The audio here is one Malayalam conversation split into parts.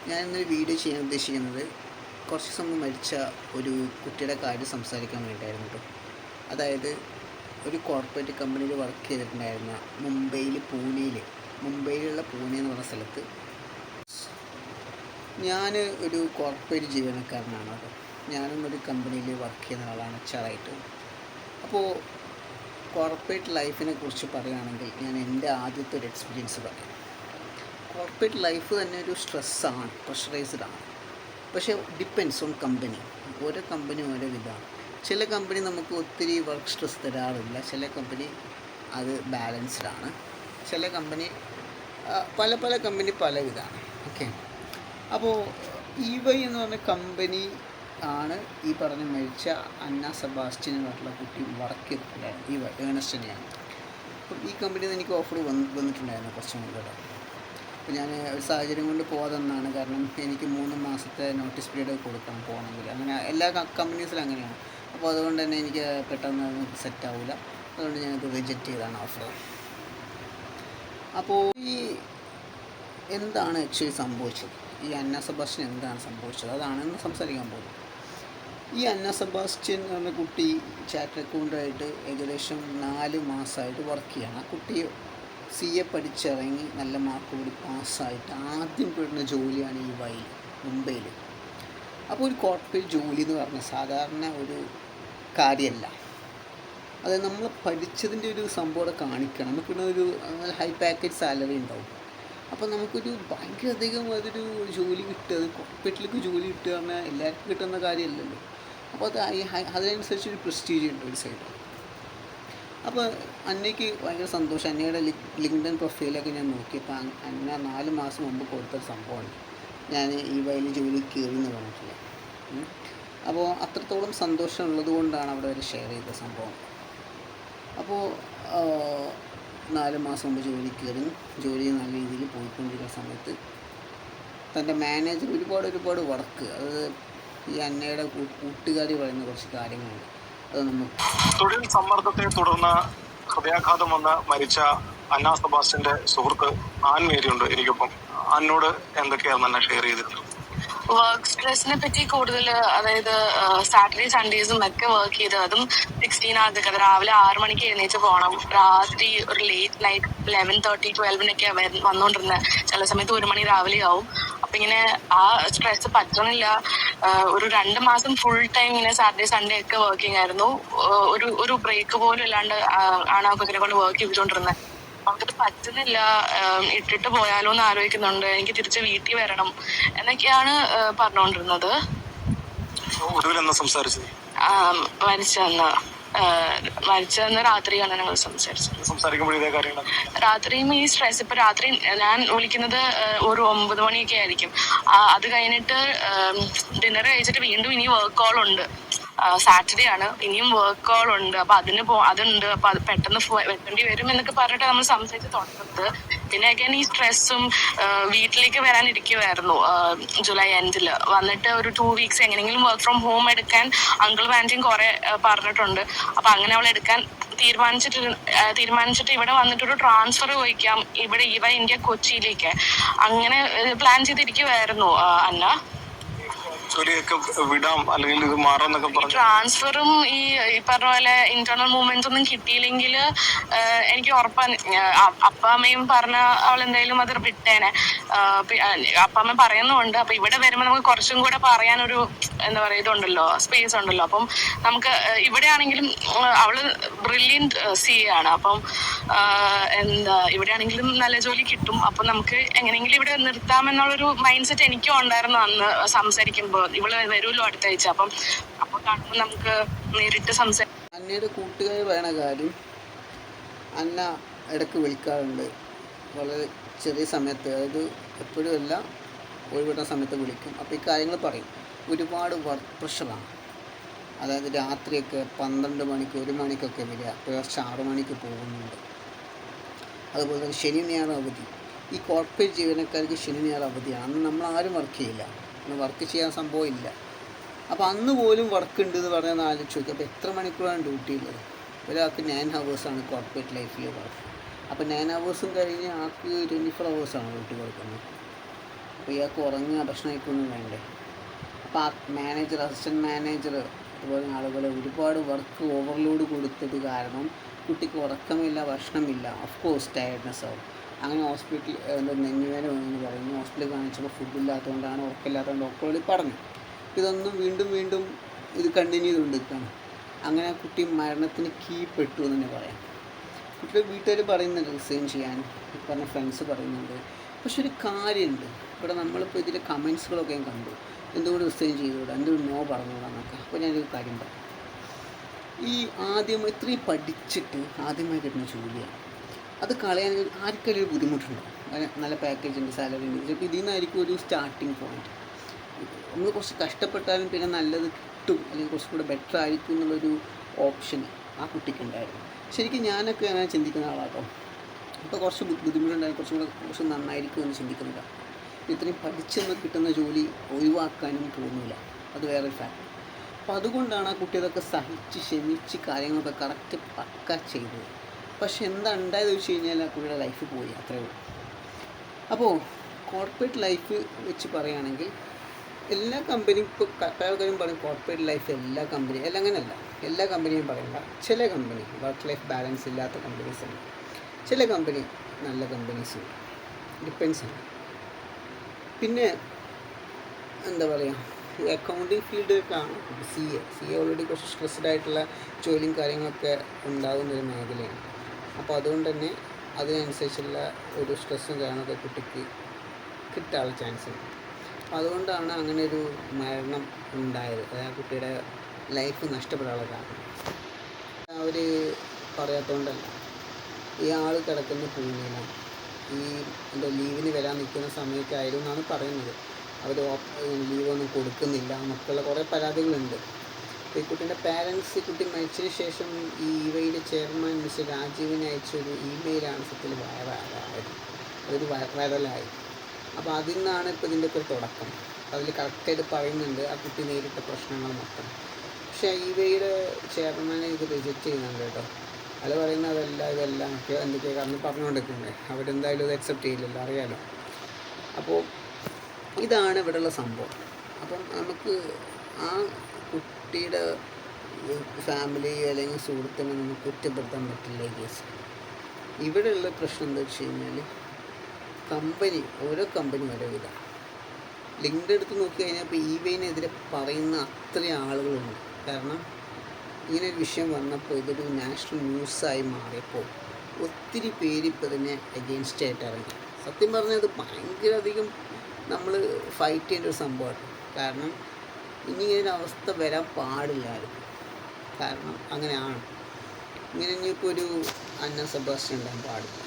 ഞാൻ ഇന്നൊരു വീഡിയോ ചെയ്യാൻ ഉദ്ദേശിക്കുന്നത് കുറച്ച് സമയം മരിച്ച ഒരു കുട്ടിയുടെ കാര്യം സംസാരിക്കാൻ വേണ്ടിയിട്ടായിരുന്നു കേട്ടോ. അതായത് ഒരു കോർപ്പറേറ്റ് കമ്പനിയിൽ വർക്ക് ചെയ്തിട്ടുണ്ടായിരുന്ന മുംബൈയിലുള്ള പൂനെ എന്ന് പറഞ്ഞ സ്ഥലത്ത് ഞാൻ ഒരു കോർപ്പറേറ്റ് ജീവനക്കാരനാണ് കേട്ടോ. ഞാനും ഒരു കമ്പനിയിൽ വർക്ക് ചെയ്യുന്ന ആളാണ് HR. അപ്പോൾ കോർപ്പറേറ്റ് ലൈഫിനെ കുറിച്ച് പറയുകയാണെങ്കിൽ ഞാൻ എൻ്റെ ആദ്യത്തെ ഒരു എക്സ്പീരിയൻസ് പറയാം. കോർപ്പറേറ്റ് ലൈഫ് തന്നെ ഒരു സ്ട്രെസ്സാണ്, പ്രഷറൈസ്ഡാണ്. പക്ഷേ ഡിപ്പെൻസ് ഓൺ കമ്പനി. ഓരോ കമ്പനി ഓരോ വിധമാണ്. ചില കമ്പനി നമുക്ക് ഒത്തിരി വർക്ക് സ്ട്രെസ് തരാറില്ല, ചില കമ്പനി അത് ബാലൻസ്ഡാണ്, ചില കമ്പനി പല കമ്പനി പല വിധമാണ്. ഓക്കെ, അപ്പോൾ EY എന്ന് പറഞ്ഞ കമ്പനി ആണ് ഈ പറഞ്ഞ മരിച്ച അന്ന സെബാസ്റ്റ്യൻ എന്ന് പറഞ്ഞിട്ടുള്ള കുട്ടി വർക്ക് ചെയ്തിട്ടുണ്ടായിരുന്നു. EY ഏണസ്റ്റ് തന്നെയാണ്. അപ്പം ഈ കമ്പനിയിൽ നിന്ന് എനിക്ക് ഓഫർ വന്നിട്ടുണ്ടായിരുന്നു കുറച്ച് മുമ്പ്. അപ്പോൾ ഞാൻ ഒരു സാഹചര്യം കൊണ്ട് പോകാതെന്നാണ്. കാരണം എനിക്ക് 3 മാസത്തെ നോട്ടീസ് പീരീഡ് കൊടുക്കണം പോകണമെങ്കിൽ. അങ്ങനെ എല്ലാ കമ്പനീസിലും അങ്ങനെയാണ്. അപ്പോൾ അതുകൊണ്ട് തന്നെ എനിക്ക് പെട്ടെന്ന് സെറ്റ് ആവില്ല. അതുകൊണ്ട് ഞാനത് റിജക്റ്റ് ചെയ്താണ് ഓഫർ. അപ്പോൾ എന്താണ് ആക്ച്വലി സംഭവിച്ചത്, ഈ അന്ന സെബാസ്റ്റ്യൻ എന്താണ് സംഭവിച്ചത്, അതാണെന്ന് സംസാരിക്കാൻ പോകുന്നത്. ഈ അന്ന സെബാസ്റ്റ്യൻ എന്ന് പറഞ്ഞ കുട്ടി ചാർട്ടേഡ് അക്കൗണ്ടൻ്റായിട്ട് ഏകദേശം 4 മാസമായിട്ട് വർക്ക് ചെയ്യണം. ആ കുട്ടി CA പഠിച്ചിറങ്ങി നല്ല മാർക്ക് കൂടി പാസ്സായിട്ട് ആദ്യം പെടുന്ന ജോലിയാണ് EY മുംബൈയിൽ. അപ്പോൾ ഒരു കോർപ്പറേറ്റ് ജോലി എന്ന് പറഞ്ഞാൽ സാധാരണ ഒരു കാര്യമല്ല. അത് നമ്മൾ പഠിച്ചതിൻ്റെ ഒരു സംഭവം കാണിക്കണം. നമുക്കിവിടെ ഒരു ഹൈ പാക്കേജ് സാലറി ഉണ്ടാവും. അപ്പോൾ നമുക്കൊരു ഭയങ്കര അധികം അതൊരു ജോലി കിട്ടുക, അത് കോർപ്പറേറ്റിലേക്ക് ജോലി കിട്ടുക പറഞ്ഞാൽ എല്ലാവർക്കും കിട്ടുന്ന കാര്യമല്ലല്ലോ. അപ്പോൾ അതിനനുസരിച്ച് ഒരു പ്രസ്റ്റീജ് ഉണ്ട് ഒരു സൈഡ്. അപ്പോൾ അന്നയ്ക്ക് ഭയങ്കര സന്തോഷം. അന്നയുടെ ലിങ്ക്ഡൈൻ പ്രൊഫൈലൊക്കെ ഞാൻ നോക്കിയപ്പോൾ അന്ന 4 മാസം മുമ്പ് കൊടുത്തൊരു സംഭവമാണ്, ഞാൻ EYയിൽ ജോലി കയറി എന്ന് പറഞ്ഞിട്ടില്ല. അപ്പോൾ അത്രത്തോളം സന്തോഷമുള്ളത് കൊണ്ടാണ് അവിടെ അവർ ഷെയർ ചെയ്ത സംഭവം. അപ്പോൾ 4 മാസം മുമ്പ് ജോലി കയറി, ജോലി നല്ല രീതിയിൽ പോയിക്കൊണ്ടിരിക്കുന്ന സമയത്ത് തൻ്റെ മാനേജർ ഒരുപാട് വർക്ക്, അത് ഈ അന്നയുടെ കൂട്ടുകാരി പറയുന്ന കുറച്ച് കാര്യങ്ങളുണ്ട്. തൊഴിൽ സമ്മർദ്ദത്തെ തുടർന്ന് ഹൃദയാഘാതം വന്ന് മരിച്ച അന്ന സെബാസ്റ്റ്യന്റെ സുഹൃത്ത് ആൻ മേരിയുണ്ട് എനിക്കൊപ്പം. അന്നോട് എന്തൊക്കെയാണ് തന്നെ ഷെയർ ചെയ്തിരുന്നത്? വർക്ക് സ്ട്രെസ്സിനെ പറ്റി കൂടുതൽ, അതായത് സാറ്റർഡേ സൺഡേസും ഒക്കെ വർക്ക് ചെയ്ത്, അതും 16 hours. രാവിലെ 6 മണിക്ക് എഴുന്നേറ്റ് പോകണം, രാത്രി ഒരു ലേറ്റ് നൈറ്റ് 11:30 12 വന്നുകൊണ്ടിരുന്നത്. ചില സമയത്ത് 1 മണി രാവിലെ ആവും. അപ്പൊ ഇങ്ങനെ ആ സ്ട്രെസ് പറ്റുന്നില്ല. ഒരു 2 മാസം ഫുൾ ടൈം ഇങ്ങനെ സാറ്റർഡേ സൺഡേ ഒക്കെ വർക്കിംഗ് ആയിരുന്നു. ഒരു ബ്രേക്ക് പോലും ഇല്ലാണ്ട് ആണ് ആ കുതിരെ കൊണ്ട് വർക്ക് ചെയ്തുകൊണ്ടിരുന്നത്. നമുക്കത് പറ്റുന്നില്ല, ഇട്ടിട്ട് പോയാലോ എന്ന് ആലോചിക്കുന്നുണ്ട്, എനിക്ക് തിരിച്ച് വീട്ടിൽ വരണം എന്നൊക്കെയാണ് പറഞ്ഞുകൊണ്ടിരുന്നത്. മരിച്ചന്ന് രാത്രിയാണ് ഞങ്ങൾ സംസാരിച്ചത്. രാത്രിയും ഈ സ്ട്രെസ്, ഇപ്പൊ രാത്രി ഞാൻ വിളിക്കുന്നത് ഒരു 9 മണിയൊക്കെ ആയിരിക്കും. അത് കഴിഞ്ഞിട്ട് ഡിന്നർ കഴിച്ചിട്ട് വീണ്ടും ഇനി വർക്ക് കോൾ ഉണ്ട്. സാറ്റർഡേ ആണ്, ഇനിയും വർക്ക് കോൾ ഉണ്ട്. അപ്പൊ അതുണ്ട്. അപ്പൊ അത് പെട്ടെന്ന് വെക്കേണ്ടി വരും എന്നൊക്കെ പറഞ്ഞിട്ട് നമ്മൾ സംസാരിച്ച് തുടങ്ങുന്നത്. പിന്നെ അഗൈൻ ഈ സ്ട്രെസ്സും, വീട്ടിലേക്ക് വരാനിരിക്കുമായിരുന്നു ജൂലൈ എൻഡിൽ. വന്നിട്ട് ഒരു 2 weeks എങ്ങനെയെങ്കിലും വർക്ക് ഫ്രം ഹോം എടുക്കാൻ അങ്കിൾ ആന്റിയും കുറെ പറഞ്ഞിട്ടുണ്ട്. അപ്പൊ അങ്ങനെ അവൾ എടുക്കാൻ തീരുമാനിച്ചിട്ട് ഇവിടെ വന്നിട്ടൊരു ട്രാൻസ്ഫർ ചോദിക്കാം, ഇവിടെ EY ഇന്ത്യ കൊച്ചിയിലേക്ക്. അങ്ങനെ പ്ലാൻ ചെയ്തിരിക്കുമായിരുന്നു അന്ന. ട്രാൻസ്ഫറും ഈ പറഞ്ഞ പോലെ ഇന്റേണൽ മൂവ്മെന്റ്സ് ഒന്നും കിട്ടിയില്ലെങ്കിൽ എനിക്ക് ഉറപ്പാണ് അപ്പാമ്മയും പറഞ്ഞ അവൾ എന്തായാലും അത് വിട്ടേനെ. അപ്പാമ്മ പറയുന്നുണ്ട്. അപ്പൊ ഇവിടെ വരുമ്പോൾ നമുക്ക് കുറച്ചും കൂടെ പറയാനൊരു എന്താ പറയുക ഇതുണ്ടല്ലോ, സ്പേസ് ഉണ്ടല്ലോ. അപ്പം നമുക്ക് ഇവിടെ ആണെങ്കിലും അവള് ബ്രില്യൻറ്റ് CA ആണ്. അപ്പം ഇവിടെ ആണെങ്കിലും നല്ല ജോലി കിട്ടും. അപ്പൊ നമുക്ക് എങ്ങനെയെങ്കിലും ഇവിടെ നിർത്താമെന്നുള്ളൊരു മൈൻഡ് സെറ്റ് എനിക്കും ഉണ്ടായിരുന്നു അന്ന് സംസാരിക്കുമ്പോൾ. ഇവള് വരുമല്ലോ അടുത്ത ആഴ്ച, അപ്പൊ കാണുമ്പോൾ നമുക്ക് നേരിട്ട് സംസാരിക്കാം. അന്നയുടെ കൂട്ടുകാർ പറയണ കാര്യം, അന്ന ഇടയ്ക്ക് വിളിക്കാറുണ്ട് വളരെ ചെറിയ സമയത്ത്, അതായത് എപ്പോഴും അല്ല, ഒഴിവിടുന്ന സമയത്ത് വിളിക്കും. അപ്പോൾ ഈ കാര്യങ്ങൾ പറയും. ഒരുപാട് വർക്ക് പ്രഷറാണ്. അതായത് രാത്രിയൊക്കെ 12 മണിക്ക് 1 മണിക്കൊക്കെ വരിക, പുലർച്ചെ 6 മണിക്ക് പോകുന്നുണ്ട്. അതുപോലെ തന്നെ ശനി ഞായർ അവധി. ഈ കോർപ്പറേറ്റ് ജീവനക്കാർക്ക് ശനി ഞായർ അവധിയാണ്. അന്ന് നമ്മൾ ആരും വർക്ക് ചെയ്യില്ല, അന്ന് വർക്ക് ചെയ്യാൻ സംഭവം ഇല്ല. അപ്പോൾ അന്ന് പോലും വർക്ക് ഉണ്ട് എന്ന് പറഞ്ഞാൽ ആലോചിച്ച് നോക്കി. അപ്പോൾ എത്ര മണിക്കൂറാണ് ഡ്യൂട്ടി ഉള്ളത്? ഒരാൾക്ക് 9 hours കോർപ്പറേറ്റ് ലൈഫിൽ വർക്ക്. അപ്പോൾ 9 hours കഴിഞ്ഞ് ആൾക്ക് 24 hours ഡ്യൂട്ടി കൊടുക്കുന്നത്. അപ്പോൾ ഇയാൾക്ക് ഉറങ്ങുക, ഭക്ഷണം കഴിക്കൊന്നും വേണ്ടേ. അപ്പോൾ ആ മാനേജർ, അസിസ്റ്റൻറ്റ് മാനേജർ അതുപോലെ ആളുകൾ ഒരുപാട് വർക്ക് ഓവർലോഡ് കൊടുത്തത് കാരണം കുട്ടിക്ക് ഉറക്കമില്ല, ഭക്ഷണമില്ല, ഓഫ് കോഴ്സ് ടയർഡ്നെസ് ആവും. അങ്ങനെ ഹോസ്പിറ്റലിൽ നെഞ്ഞുവേദന വന്നെന്ന് പറയുന്നു. ഹോസ്പിറ്റലിൽ കാണിച്ചപ്പോൾ ഫുഡില്ലാത്തതുകൊണ്ടാണ്, ഉറക്കമില്ലാത്തതുകൊണ്ട് ഡോക്ടറുകൾ പറഞ്ഞു. ഇതൊന്നും വീണ്ടും ഇത് കണ്ടിന്യൂ ചെയ്തുകൊണ്ടിരിക്കുകയാണ്. അങ്ങനെ ആ കുട്ടി മരണത്തിന് കീഴ്പ്പെട്ടു എന്ന് തന്നെ പറയാം. കുട്ടിയുടെ വീട്ടുകാർ പറയുന്നുണ്ട് റിസൈൻ ചെയ്യാൻ, പറഞ്ഞ ഫ്രണ്ട്സ് പറയുന്നുണ്ട്. പക്ഷെ ഒരു കാര്യമുണ്ട്, ഇവിടെ നമ്മളിപ്പോൾ ഇതിലെ കമൻസുകളൊക്കെ ഞാൻ കണ്ടു, എന്തുകൊണ്ട് റിസൈൻ ചെയ്തുകൂടാ, എന്തുകൊണ്ട് നോ പറഞ്ഞുകൂടാന്നൊക്കെ. അപ്പോൾ ഞാനൊരു കാര്യം പറയാം. ഈ ആദ്യമായി ഇത്രയും പഠിച്ചിട്ട് ആദ്യമായി കിട്ടുന്ന ജോലിയാണ്, അത് കളയാൻ ആർക്കൊരു ബുദ്ധിമുട്ടുണ്ടാവും. നല്ല പാക്കേജ് ഉണ്ട്, സാലറി ഉണ്ട്. ചിലപ്പോൾ ഇതിൽ നിന്നായിരിക്കും ഒരു സ്റ്റാർട്ടിങ് പോയിന്റ്. നമ്മൾ കുറച്ച് കഷ്ടപ്പെട്ടാലും പിന്നെ നല്ലത് കിട്ടും, അല്ലെങ്കിൽ കുറച്ചും കൂടെ ബെറ്റർ ആയിരിക്കും എന്നുള്ളൊരു ഓപ്ഷൻ ആ കുട്ടിക്കുണ്ടായിരുന്നു. ശരിക്കും ഞാനൊക്കെ അങ്ങനെ ചിന്തിക്കുന്ന ആളാട്ടോ. ഇപ്പോൾ കുറച്ച് ബുദ്ധിമുട്ടുണ്ടായാലും കുറച്ച് നന്നായിരിക്കും എന്ന് ചിന്തിക്കുന്നതാണ്. ഇത്രയും പഠിച്ചെന്ന് കിട്ടുന്ന ജോലി ഒഴിവാക്കാനും തോന്നില്ല, അത് വേറെ ഫാക്ട്. അപ്പോൾ അതുകൊണ്ടാണ് ആ കുട്ടി അതൊക്കെ സഹിച്ച് ക്ഷമിച്ച് കാര്യങ്ങളൊക്കെ കറക്റ്റ് പക്ക ചെയ്തത്. പക്ഷെ എന്താ ഉണ്ടായത് വെച്ച് കഴിഞ്ഞാൽ ആ കുട്ടിയുടെ ലൈഫ് പോയി, അത്രയേ ഉള്ളൂ. അപ്പോൾ കോർപ്പറേറ്റ് ലൈഫ് വെച്ച് പറയുകയാണെങ്കിൽ എല്ലാ കമ്പനിയും ഇപ്പോൾ പലരും പറയും കോർപ്പറേറ്റ് ലൈഫ് എല്ലാ കമ്പനിയും എല്ലാം അങ്ങനെയല്ല. എല്ലാ കമ്പനിയും പറയണ്ട, ചില കമ്പനി വർക്ക് ലൈഫ് ബാലൻസ് ഇല്ലാത്ത കമ്പനീസ് ഉണ്ട്, ചില കമ്പനി നല്ല കമ്പനീസ് ഉണ്ട്, ഡിപ്പെൻസ് ആണ്. പിന്നെ എന്താ പറയുക, അക്കൗണ്ടിങ് ഫീൽഡ് കാണും. സി എ ഓൾറെഡി കുറച്ച് സ്ട്രെസ്ഡ് ആയിട്ടുള്ള ജോലിയും കാര്യങ്ങളൊക്കെ ഉണ്ടാകുന്നൊരു മേഖലയാണ്. അപ്പോൾ അതുകൊണ്ട് തന്നെ അതിനനുസരിച്ചുള്ള ഒരു സ്ട്രെസ്സും കാര്യങ്ങളൊക്കെ കുട്ടിക്ക് കിട്ടാനുള്ള ചാൻസ് ഉണ്ട്. അപ്പോൾ അതുകൊണ്ടാണ് അങ്ങനെ ഒരു മരണം ഉണ്ടായത്, അതായത് കുട്ടിയുടെ ലൈഫ് നഷ്ടപ്പെടാനുള്ള കാരണം. അവർ പറയാത്തതുകൊണ്ടല്ല, ഈ ആൾ കിടക്കുന്ന പൂനെയിലാണ്. ഈ എൻ്റെ ലീവിന് വരാൻ നിൽക്കുന്ന സമയത്തായിരുന്നു എന്നാണ് പറയുന്നത്. അവർ ലീവൊന്നും കൊടുക്കുന്നില്ല എന്നൊക്കെയുള്ള കുറേ പരാതികളുണ്ട്. അപ്പോൾ ഈ കുട്ടീൻ്റെ പാരൻസ് കുട്ടി മരിച്ചതിന് ശേഷം ഈ ഇവയിലെ ചെയർമാൻ മിസ്റ്റർ രാജീവിന് അയച്ചൊരു ഇമെയിലാണ് സത്യത്തിൽ വൈറലായത്. അതൊരു വൈറലായി. അപ്പോൾ അതിൽ നിന്നാണ് ഇപ്പോൾ ഇതിൻ്റെയൊക്കെ ഒരു തുടക്കം. അതിൽ കറക്റ്റായിട്ട് പറയുന്നുണ്ട് ആ കുട്ടി നേരിട്ട പ്രശ്നങ്ങൾ മൊത്തം. പക്ഷേ ഇവയുടെ ചെയർമാനെ ഇത് റിജക്റ്റ് ചെയ്യുന്നുണ്ട് കേട്ടോ. അത് പറയുന്നത് ഇതെല്ലാം എന്തൊക്കെയാണ് കാരണം പറഞ്ഞുകൊണ്ടിരിക്കുന്നത്. അവരെന്തായാലും ഇത് അക്സെപ്റ്റ് ചെയ്യില്ലല്ലോ, അറിയാലോ. അപ്പോൾ ഇതാണ് ഇവിടെയുള്ള സംഭവം. അപ്പം നമുക്ക് ആ കുട്ടിയുടെ ഫാമിലി അല്ലെങ്കിൽ സുഹൃത്തിനെ നമുക്ക് കുറ്റപ്പെടുത്താൻ പറ്റില്ല ഈ കേസ്. ഇവിടെയുള്ള പ്രശ്നം എന്താ വെച്ച് കഴിഞ്ഞാൽ കമ്പനി, ഓരോ കമ്പനി ഓരോ ഇതാണ്. ലിങ്ക്ഡ് എടുത്ത് നോക്കി കഴിഞ്ഞാൽ ഇപ്പോൾ ഇവയിനെതിരെ പറയുന്ന അത്രയും ആളുകളുണ്ട്. കാരണം ഇങ്ങനെ ഒരു വിഷയം വന്നപ്പോൾ ഇതൊരു നാഷണൽ ന്യൂസായി മാറിയപ്പോൾ ഒത്തിരി പേര് ഇപ്പോൾ ഇതിനെ അഗെയിൻസ്റ്റ് ആയിട്ട് ഇറങ്ങി. സത്യം പറഞ്ഞാൽ ഇത് ഭയങ്കര അധികം നമ്മൾ ഫൈറ്റ് ചെയ്യേണ്ട ഒരു സംഭവമാണ്. കാരണം ഇനിയൊരു അവസ്ഥ വരാൻ പാടില്ലായിരുന്നു. കാരണം അങ്ങനെയാണ്. ഇങ്ങനെ ഇനിയിപ്പോൾ ഒരു അന്ന സെബാസ്റ്റ്യൻ ഉണ്ടാകാൻ പാടില്ല.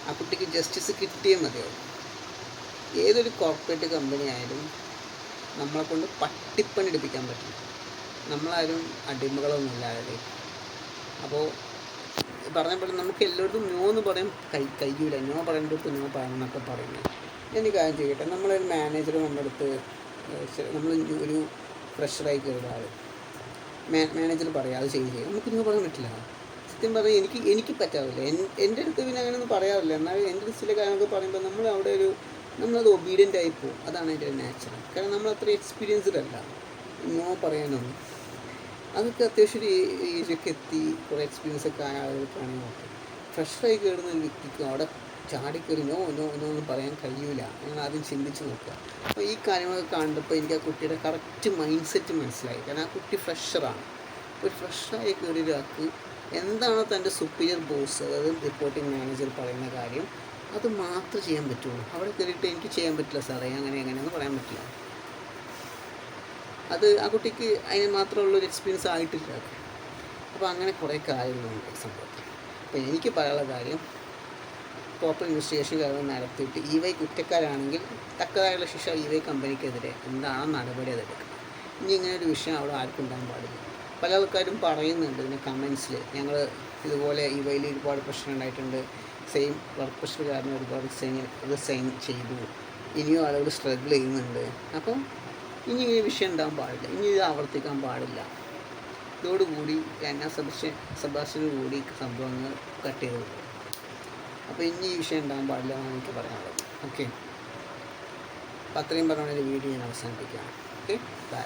ആ കുട്ടിക്ക് ജസ്റ്റിസ് കിട്ടിയേ മതിയാവും. ഏതൊരു കോർപ്പറേറ്റ് കമ്പനി ആയാലും നമ്മളെ കൊണ്ട് പട്ടിപ്പണി എടുപ്പിക്കാൻ പറ്റില്ല. നമ്മളാരും അടിമകളൊന്നും ഇല്ലാതെ. അപ്പോൾ പറഞ്ഞപ്പോൾ നമുക്ക് എല്ലായിടത്തും നോ എന്ന് പറയാൻ കഴിയൂല. നോ പറയേണ്ടടുത്ത് നോ പറയണം എന്നൊക്കെ പറയുന്നത്. ഞാൻ കാര്യം ചെയ്യട്ടെ, നമ്മളൊരു മാനേജർ നമ്മുടെ അടുത്ത്, നമ്മൾ ഒരു ഫ്രഷറായി കയറുന്ന ആൾ മാനേജർ പറയാം അത് ചെയ്യും, നമുക്ക് നോ പറയാൻ പറ്റില്ല. സത്യം പറഞ്ഞാൽ എനിക്ക് പറ്റാറില്ല. എൻ്റെ അടുത്ത് പിന്നെ അങ്ങനെയൊന്നും പറയാറില്ല. എന്നാൽ എൻ്റെ ചില കാര്യങ്ങളൊക്കെ പറയുമ്പോൾ നമ്മളത് ഒബീഡിയൻ്റ് ആയി പോകും. അതാണ് എൻ്റെ നാച്ചുറൽ. കാരണം നമ്മൾ അത്ര എക്സ്പീരിയൻസ്ഡ് അല്ല നോ പറയാനൊന്നും. അതൊക്കെ അത്യാവശ്യം ഒരു ഏജൊക്കെ എത്തി കുറേ എക്സ്പീരിയൻസ് ഒക്കെ ആയ ആളുകൾക്കാണെങ്കിൽ ഓക്കെ. ഫ്രഷറായി കയറുന്ന ഒരു വ്യക്തിക്ക് അവിടെ ചാടിക്കയറി നോ ഒന്നും പറയാൻ കഴിയില്ല. ഞങ്ങൾ ആദ്യം ചിന്തിച്ച് നോക്കുക. അപ്പോൾ ഈ കാര്യങ്ങളൊക്കെ കണ്ടപ്പോൾ എനിക്ക് ആ കുട്ടിയുടെ കറക്റ്റ് മൈൻഡ് സെറ്റ് മനസ്സിലായി. കാരണം ആ കുട്ടി ഫ്രഷറാണ്. ഒരു ഫ്രഷറായി കയറിയ ഒരാൾക്ക് എന്താണോ തൻ്റെ സുപ്പീരിയർ ബോസ്, അതായത് റിപ്പോർട്ടിംഗ് മാനേജർ പറയുന്ന കാര്യം അത് മാത്രമേ ചെയ്യാൻ പറ്റുള്ളൂ. അവിടെ കയറിയിട്ട് എനിക്ക് ചെയ്യാൻ പറ്റില്ല സാറേ, അങ്ങനെയൊന്നും പറയാൻ പറ്റില്ല. അത് ആ കുട്ടിക്ക് അതിന് മാത്രമുള്ളൊരു എക്സ്പീരിയൻസ് ആയിട്ടില്ല. അപ്പോൾ അങ്ങനെ കുറേ കാര്യങ്ങളുണ്ട് ഈ സംഭവത്തിൽ. അപ്പോൾ എനിക്ക് പറയാനുള്ള കാര്യം, പ്രോപ്പർ ഇൻവെസ്റ്റിഗേഷൻ കാര്യങ്ങൾ നടത്തിയിട്ട് ഇവൈ കുറ്റക്കാരാണെങ്കിൽ തക്കതായുള്ള ശിക്ഷ ഇവൈ കമ്പനിക്കെതിരെ എന്താണ് നടപടി അതെടുക്കുക. ഇനി ഇങ്ങനെ ഒരു വിഷയം അവിടെ ആർക്കും ഉണ്ടാകാൻ പാടില്ല. പല ആൾക്കാരും പറയുന്നുണ്ട് ഇതിൻ്റെ കമൻസിൽ, ഞങ്ങൾ ഇതുപോലെ ഇവയിൽ ഒരുപാട് പ്രശ്നം ഉണ്ടായിട്ടുണ്ട്, സെയിം വർക്ക് പ്രഷർ കാരണം ഒരുപാട് റിസൈൻ ചെയ്തു, ഇനിയും ആളുകൾ സ്ട്രഗിൾ ചെയ്യുന്നുണ്ട്. അപ്പം ഇനി ഈ വിഷയം ഉണ്ടാകാൻ പാടില്ല, ഇനി ഇത് ആവർത്തിക്കാൻ പാടില്ല. ഇതോടുകൂടി അന്ന സെബാസ്റ്റ്യന് കൂടി സംഭവങ്ങൾ കട്ട് ചെയ്ത് കൊടുക്കും. അപ്പോൾ ഇനി ഈ വിഷയം ഉണ്ടാകാൻ പാടില്ല എന്നാണ് എനിക്ക് പറയാനുള്ളത്. ഓക്കെ. അപ്പോൾ അത്രയും പറഞ്ഞ വീഡിയോ ഞാൻ അവസാനിപ്പിക്കുകയാണ്. Okay, by.